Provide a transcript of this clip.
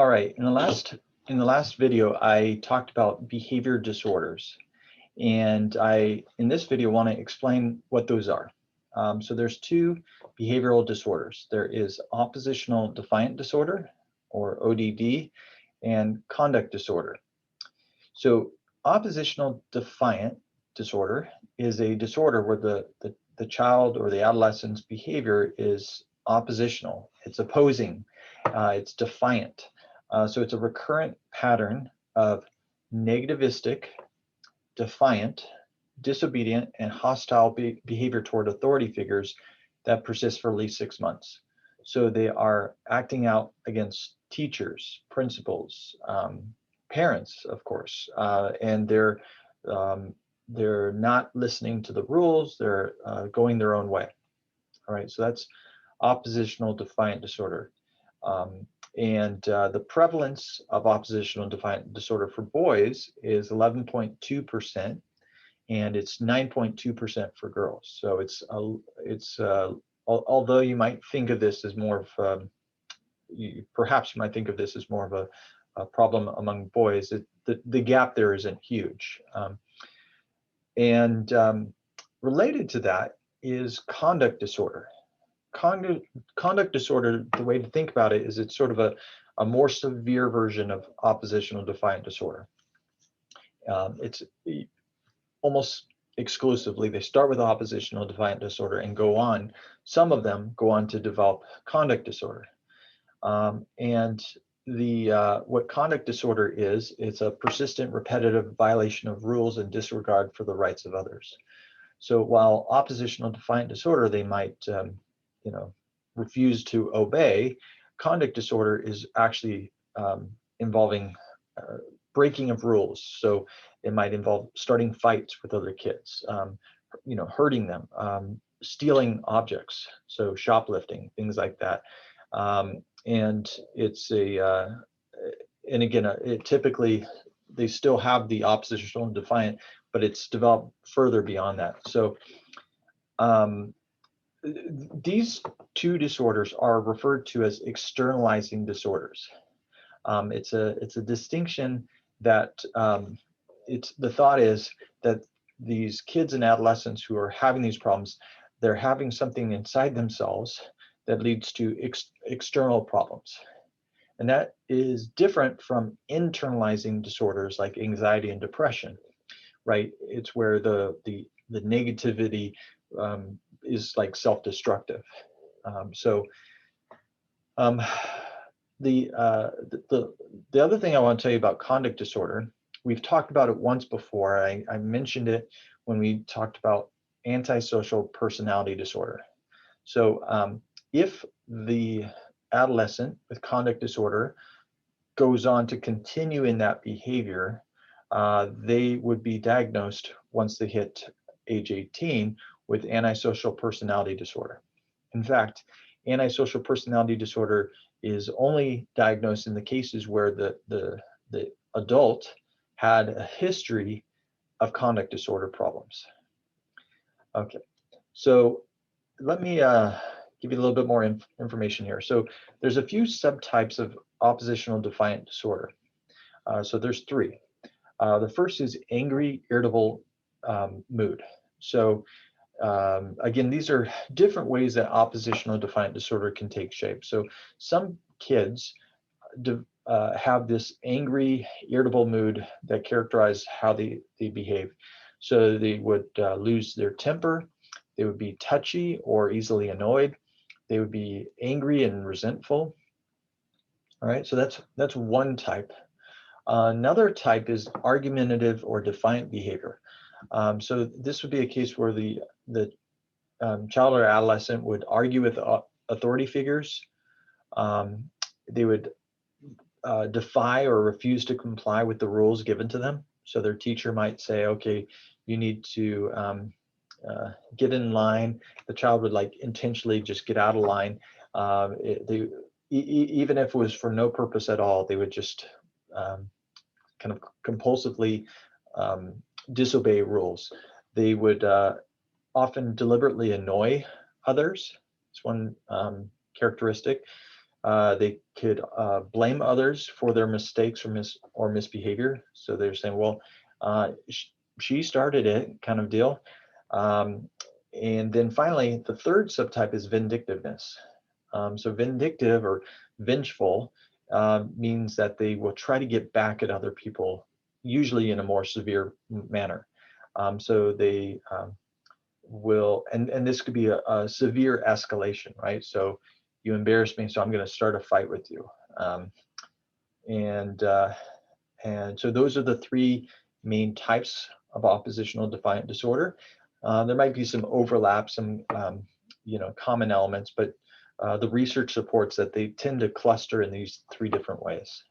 All right, in the last video, I talked about behavior disorders, and in this video want to explain what those are. So there's two behavioral disorders. There is oppositional defiant disorder, or ODD, and conduct disorder. So oppositional defiant disorder is a disorder where the child or the adolescent's behavior is oppositional. It's opposing, it's defiant. So it's a recurrent pattern of negativistic, defiant, disobedient, and hostile behavior toward authority figures that persists for at least 6 months. So they are acting out against teachers, principals, parents, of course, and they're not listening to the rules. They're going their own way. All right, so that's oppositional defiant disorder. And the prevalence of oppositional defiant disorder for boys is 11.2%, and it's 9.2% for girls. So although you might think of this as more of perhaps you might think of this as more of a problem among boys, the gap there isn't huge. Related to that is conduct disorder. Conduct disorder, the way to think about it is it's sort of a more severe version of oppositional defiant disorder. It's almost exclusively, they start with oppositional defiant disorder and some of them go on to develop conduct disorder. And what conduct disorder is, it's a persistent, repetitive violation of rules and disregard for the rights of others. So while oppositional defiant disorder, they might refuse to obey, conduct disorder is actually involving breaking of rules. So it might involve starting fights with other kids, hurting them, stealing objects, so shoplifting, things like that. And it's and again, typically they still have the oppositional and defiant, but it's developed further beyond that. So these two disorders are referred to as externalizing disorders. It's a distinction that the thought is that these kids and adolescents who are having these problems, they're having something inside themselves that leads to external problems. And that is different from internalizing disorders like anxiety and depression, right? It's where the negativity is like self-destructive. The other thing I want to tell you about conduct disorder, we've talked about it once before. I mentioned it when we talked about antisocial personality disorder. So if the adolescent with conduct disorder goes on to continue in that behavior, they would be diagnosed once they hit age 18 with antisocial personality disorder. In fact, antisocial personality disorder is only diagnosed in the cases where the adult had a history of conduct disorder problems. Okay, so let me give you a little bit more information here. So there's a few subtypes of oppositional defiant disorder. So there's three. The first is angry, irritable mood. So again, these are different ways that oppositional defiant disorder can take shape. So some kids have this angry, irritable mood that characterize how they behave. So they would lose their temper, they would be touchy or easily annoyed, they would be angry and resentful. All right, so that's one type. Another type is argumentative or defiant behavior. So this would be a case where the child or adolescent would argue with authority figures. They would defy or refuse to comply with the rules given to them. So their teacher might say, okay, you need to get in line. The child would like intentionally just get out of line. Even if it was for no purpose at all, they would just kind of compulsively disobey rules. They would often deliberately annoy others. It's one characteristic. They could blame others for their mistakes or misbehavior. So they're saying, well, she started it, kind of deal. And then finally, the third subtype is vindictiveness. So vindictive or vengeful means that they will try to get back at other people, usually in a more severe manner. So they will, and this could be a severe escalation, right? So you embarrass me, so I'm going to start a fight with you. And so those are the three main types of oppositional defiant disorder. There might be some overlap, some common elements, but the research supports that they tend to cluster in these three different ways.